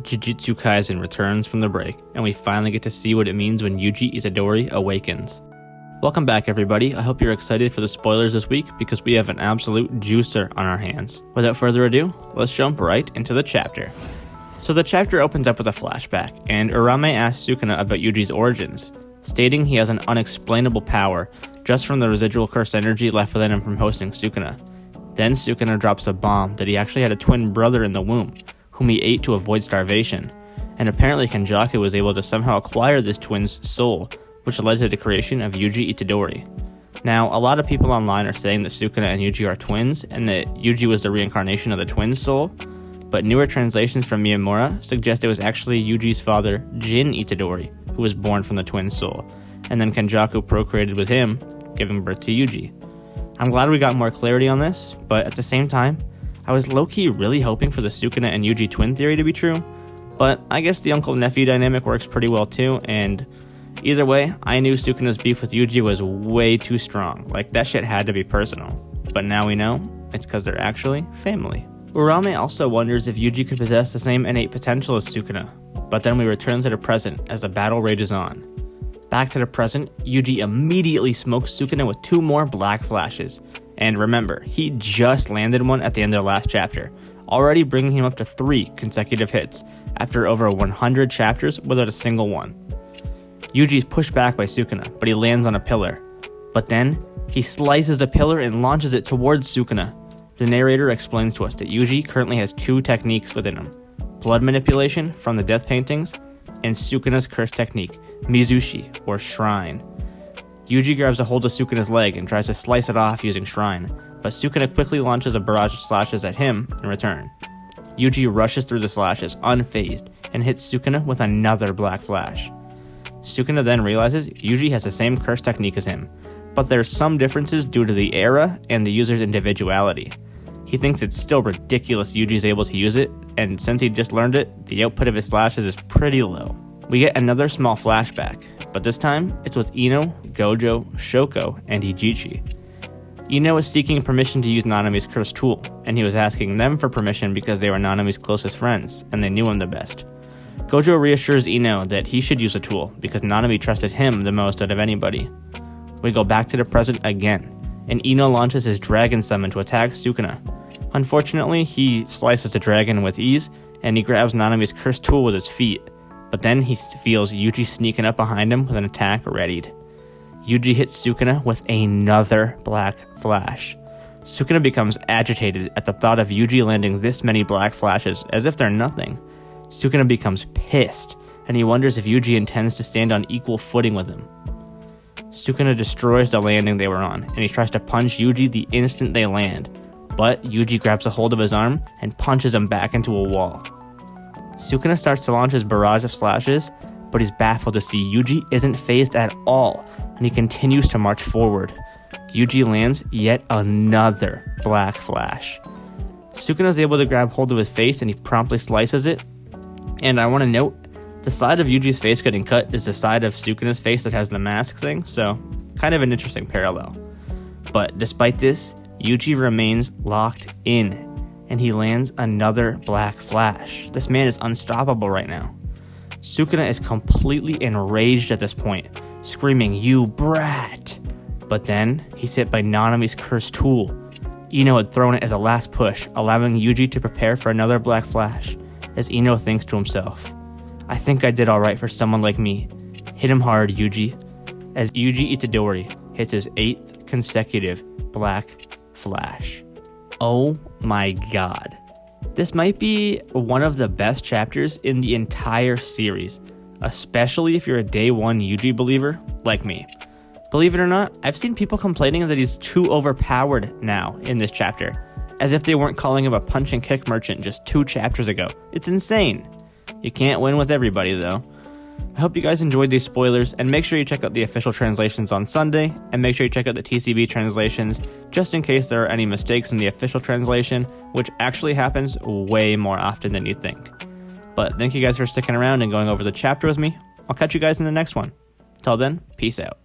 Jujutsu Kaisen returns from the break, and we finally get to see what it means when Yuji Itadori awakens. Welcome back, everybody. I hope you're excited for the spoilers this week because we have an absolute juicer on our hands. Without further ado, let's jump right into the chapter. So the chapter opens up with a flashback, and Urame asks Sukuna about Yuji's origins, stating he has an unexplainable power just from the residual cursed energy left within him from hosting Sukuna. Then Sukuna drops a bomb that he actually had a twin brother in the womb, whom he ate to avoid starvation, and apparently Kenjaku was able to somehow acquire this twin's soul, which led to the creation of Yuji Itadori. Now, a lot of people online are saying that Sukuna and Yuji are twins, and that Yuji was the reincarnation of the twin's soul, but newer translations from Miyamura suggest it was actually Yuji's father, Jin Itadori, who was born from the twin's soul, and then Kenjaku procreated with him, giving birth to Yuji. I'm glad we got more clarity on this, but at the same time, I was low-key really hoping for the Sukuna and Yuji twin theory to be true, but I guess the uncle-nephew dynamic works pretty well too, and either way, I knew Sukuna's beef with Yuji was way too strong. Like, that shit had to be personal. But now we know it's because they're actually family. Urame also wonders if Yuji could possess the same innate potential as Sukuna, but then we return to the present as the battle rages on. Back to the present, Yuji immediately smokes Sukuna with 2 more black flashes. And remember, he just landed one at the end of the last chapter, already bringing him up to 3 consecutive hits after over 100 chapters without a single one. Yuji's pushed back by Sukuna, but he lands on a pillar. But then, he slices the pillar and launches it towards Sukuna. The narrator explains to us that Yuji currently has 2 techniques within him: blood manipulation from the death paintings, and Sukuna's curse technique, Mizushi, or Shrine. Yuji grabs a hold of Sukuna's leg and tries to slice it off using Shrine, but Sukuna quickly launches a barrage of slashes at him in return. Yuji rushes through the slashes, unfazed, and hits Sukuna with another black flash. Sukuna then realizes Yuji has the same curse technique as him, but there's some differences due to the era and the user's individuality. He thinks it's still ridiculous Yuji's able to use it, and since he just learned it, the output of his slashes is pretty low. We get another small flashback, but this time it's with Ino, Gojo, Shoko, and Hijichi. Ino is seeking permission to use Nanami's cursed tool, and he was asking them for permission because they were Nanami's closest friends, and they knew him the best. Gojo reassures Ino that he should use the tool because Nanami trusted him the most out of anybody. We go back to the present again, and Ino launches his dragon summon to attack Sukuna. Unfortunately, he slices the dragon with ease, and he grabs Nanami's cursed tool with his feet, but then he feels Yuji sneaking up behind him with an attack readied. Yuji hits Sukuna with another black flash. Sukuna becomes agitated at the thought of Yuji landing this many black flashes as if they're nothing. Sukuna becomes pissed, and he wonders if Yuji intends to stand on equal footing with him. Sukuna destroys the landing they were on, and he tries to punch Yuji the instant they land, but Yuji grabs a hold of his arm and punches him back into a wall. Sukuna starts to launch his barrage of slashes, but he's baffled to see Yuji isn't phased at all, and he continues to march forward. Yuji lands yet another black flash. Sukuna is able to grab hold of his face and he promptly slices it. And I want to note, the side of Yuji's face getting cut is the side of Sukuna's face that has the mask thing, so kind of an interesting parallel. But despite this, Yuji remains locked in, and he lands another black flash. This man is unstoppable right now. Sukuna is completely enraged at this point, screaming, "You brat!" But then, he's hit by Nanami's cursed tool. Ino had thrown it as a last push, allowing Yuji to prepare for another black flash, as Ino thinks to himself, "I think I did alright for someone like me. Hit him hard, Yuji," as Yuji Itadori hits his 8th consecutive black flash. Oh my god. This might be one of the best chapters in the entire series, especially if you're a day 1 Yuji believer like me. Believe it or not, I've seen people complaining that he's too overpowered now in this chapter, as if they weren't calling him a punch and kick merchant just 2 chapters ago. It's insane. You can't win with everybody though. I hope you guys enjoyed these spoilers, and make sure you check out the official translations on Sunday, and make sure you check out the TCB translations, just in case there are any mistakes in the official translation, which actually happens way more often than you think. But thank you guys for sticking around and going over the chapter with me. I'll catch you guys in the next one. Till then, peace out.